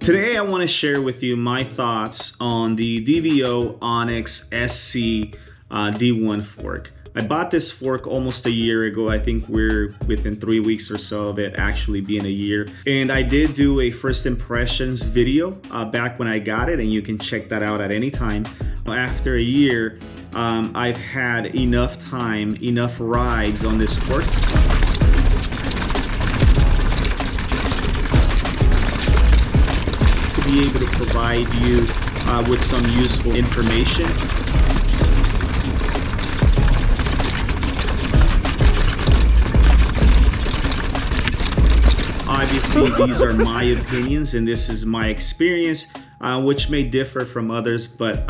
Today I want to share with you my thoughts on the DVO ONYX SC D1 fork. I bought this fork almost a year ago. I think we're within 3 weeks or so of it actually being a year. And I did do a first impressions video back when I got it, and you can check that out at any time. After a year, I've had enough time, enough rides on this fork to be able to provide you with some useful information. Obviously, these are my opinions and this is my experience, which may differ from others, but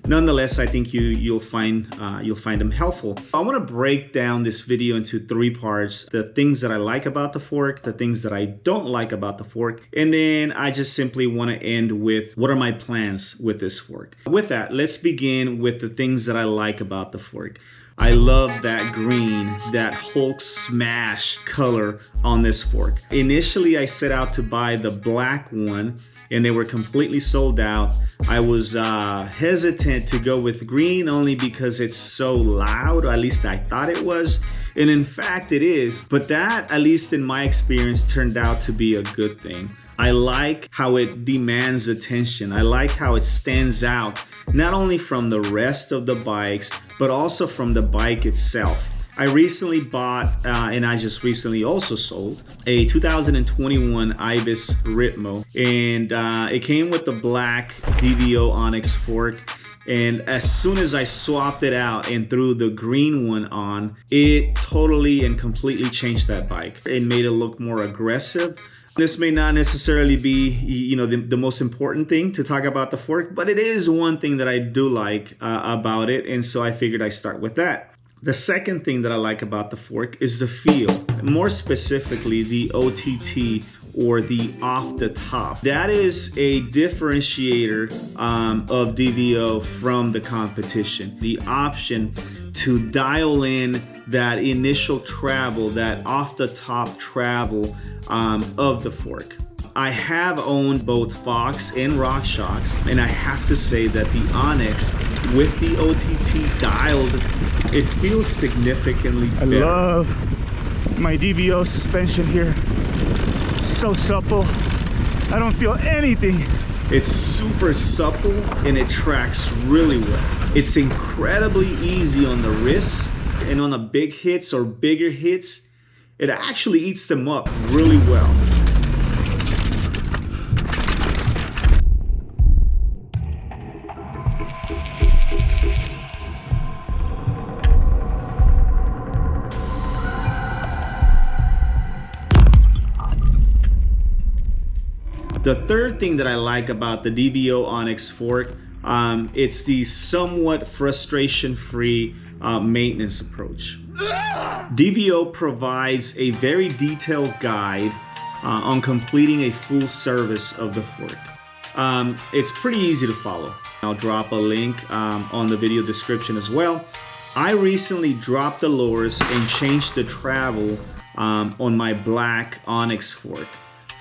nonetheless, I think you'll find them helpful. I want to break down this video into 3 parts: the things that I like about the fork, the things that I don't like about the fork, and then I just simply want to end with what are my plans with this fork. With that, let's begin with the things that I like about the fork. I love that green, that Hulk smash color on this fork. Initially, I set out to buy the black one and they were completely sold out. I was hesitant to go with green only because it's so loud, or at least I thought it was. And in fact, it is. But that, at least in my experience, turned out to be a good thing. I like how it demands attention. I like how it stands out, not only from the rest of the bikes, but also from the bike itself. I recently bought, and I just recently also sold, a 2021 Ibis Ritmo, and it came with the black DVO ONYX fork. And as soon as I swapped it out and threw the green one on, it totally and completely changed that bike. It made it look more aggressive. This may not necessarily be, the most important thing to talk about the fork, but it is one thing that I do like about it. And so I figured I'd start with that. The second thing that I like about the fork is the feel, more specifically the OTT, or the off the top. That is a differentiator of DVO from the competition. The option to dial in that initial travel, that off the top travel of the fork. I have owned both Fox and RockShox, and I have to say that the ONYX with the OTT dialed, it feels significantly better. I love my DVO suspension here. So supple. I don't feel anything. It's super supple and it tracks really well. It's incredibly easy on the wrists, and on the big hits or bigger hits, it actually eats them up really well. The third thing that I like about the DVO ONYX fork, it's the somewhat frustration-free maintenance approach. DVO provides a very detailed guide on completing a full service of the fork. It's pretty easy to follow. I'll drop a link on the video description as well. I recently dropped the lowers and changed the travel on my black ONYX fork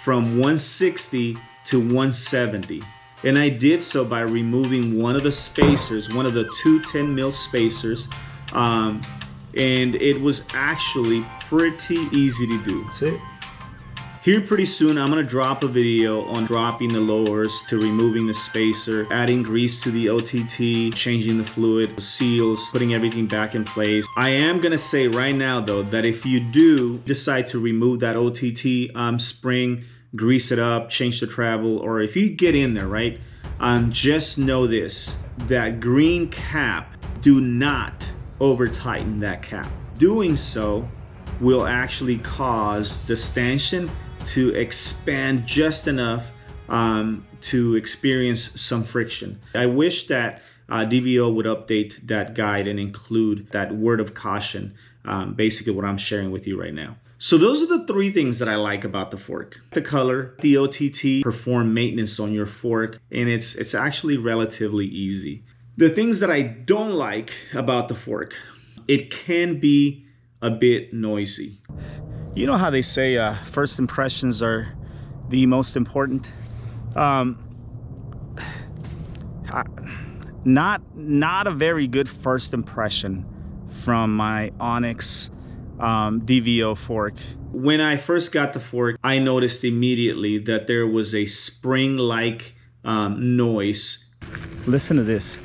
from 160 to 170. And I did so by removing one of the spacers, one of the 2 10mm spacers. And it was actually pretty easy to do. See? Here pretty soon, I'm gonna drop a video on dropping the lowers to removing the spacer, adding grease to the OTT, changing the fluid, the seals, putting everything back in place. I am gonna say right now though, that if you do decide to remove that OTT spring, grease it up, change the travel, or if you get in there, right, just know this, that green cap, do not over tighten that cap. Doing so will actually cause the stanchion to expand just enough to experience some friction. I wish that DVO would update that guide and include that word of caution, basically what I'm sharing with you right now. So those are the 3 things that I like about the fork. The color, the OTT, perform maintenance on your fork, and it's actually relatively easy. The things that I don't like about the fork, it can be a bit noisy. You know how they say first impressions are the most important? Not a very good first impression from my ONYX DVO fork. When I first got the fork, I noticed immediately that there was a spring-like noise. Listen to this.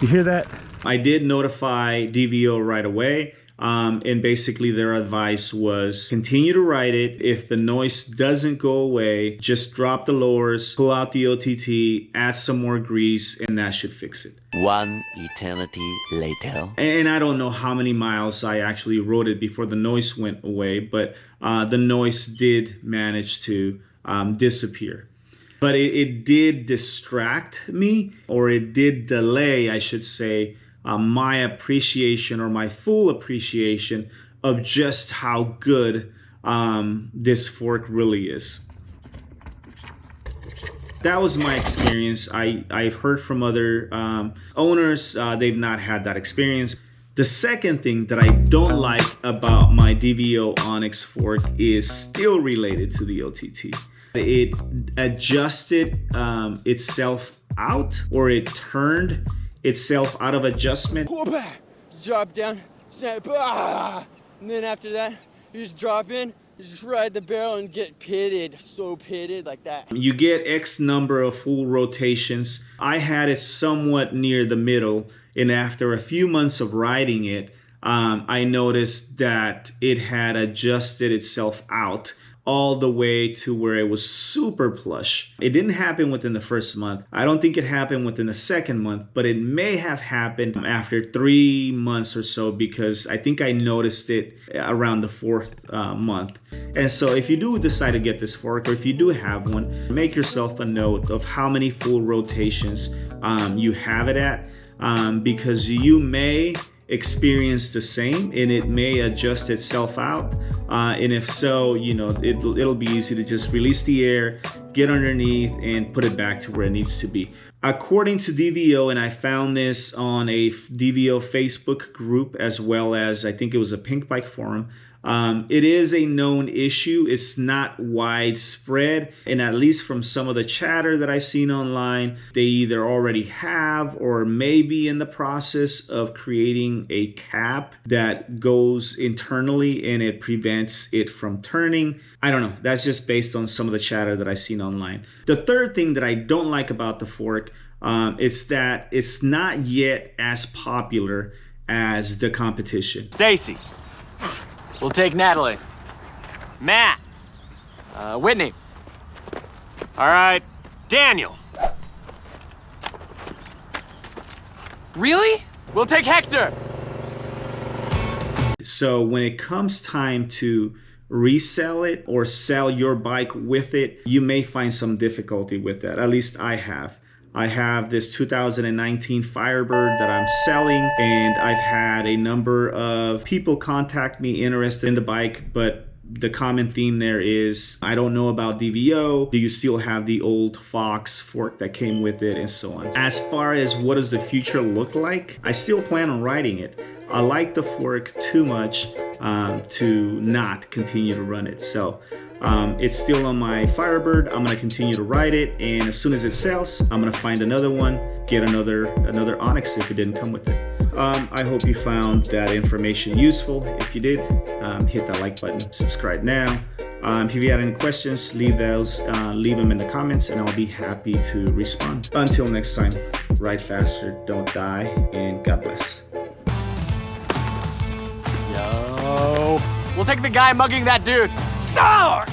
You hear that? I did notify DVO right away. And basically their advice was continue to ride it. If the noise doesn't go away, just drop the lowers, pull out the OTT, add some more grease, and that should fix it. One eternity later. And I don't know how many miles I actually rode it before the noise went away, but the noise did manage to disappear. But it did distract me, or it did delay, I should say, my appreciation, or my full appreciation of just how good this fork really is. That was my experience. I've heard from other owners, they've not had that experience. The second thing that I don't like about my DVO ONYX fork is still related to the OTT. It adjusted itself out, or it turned itself out of adjustment. Drop down, snap, and then after that, you just drop in, you just ride the barrel and get pitted, so pitted like that. You get X number of full rotations. I had it somewhat near the middle, and after a few months of riding it, I noticed that it had adjusted itself out all the way to where it was super plush. It didn't happen within the first month. I don't think it happened within the second month, but it may have happened after 3 months or so, because I think I noticed it around the fourth month. And so if you do decide to get this fork, or if you do have one, make yourself a note of how many full rotations you have it at, because you may experience the same and it may adjust itself out, and if so, you know, it'll be easy to just release the air, get underneath, and put it back to where it needs to be. According to DVO, and I found this on a DVO Facebook group, as well as I think it was a Pink Bike forum, it is a known issue. It's not widespread, and at least from some of the chatter that I've seen online, they either already have or may be in the process of creating a cap that goes internally and it prevents it from turning. I don't know. That's just based on some of the chatter that I've seen online. The third thing that I don't like about the fork is that it's not yet as popular as the competition. Stacy. We'll take Natalie. Matt. Whitney. All right, Daniel. Really? We'll take Hector. So when it comes time to resell it or sell your bike with it, you may find some difficulty with that. At least I have. I have this 2019 Firebird that I'm selling, and I've had a number of people contact me interested in the bike, but the common theme there is, I don't know about DVO. Do you still have the old Fox fork that came with it, and so on. As far as what does the future look like, I still plan on riding it. I like the fork too much to not continue to run it. So it's still on my Firebird. I'm gonna continue to ride it, and as soon as it sells, I'm gonna find another one, get another ONYX if it didn't come with it. I hope you found that information useful. If you did, hit that like button, subscribe now. If you had any questions, leave them in the comments, and I'll be happy to respond. Until next time, ride faster, don't die, and God bless. Yo. We'll take the guy mugging that dude. Oh!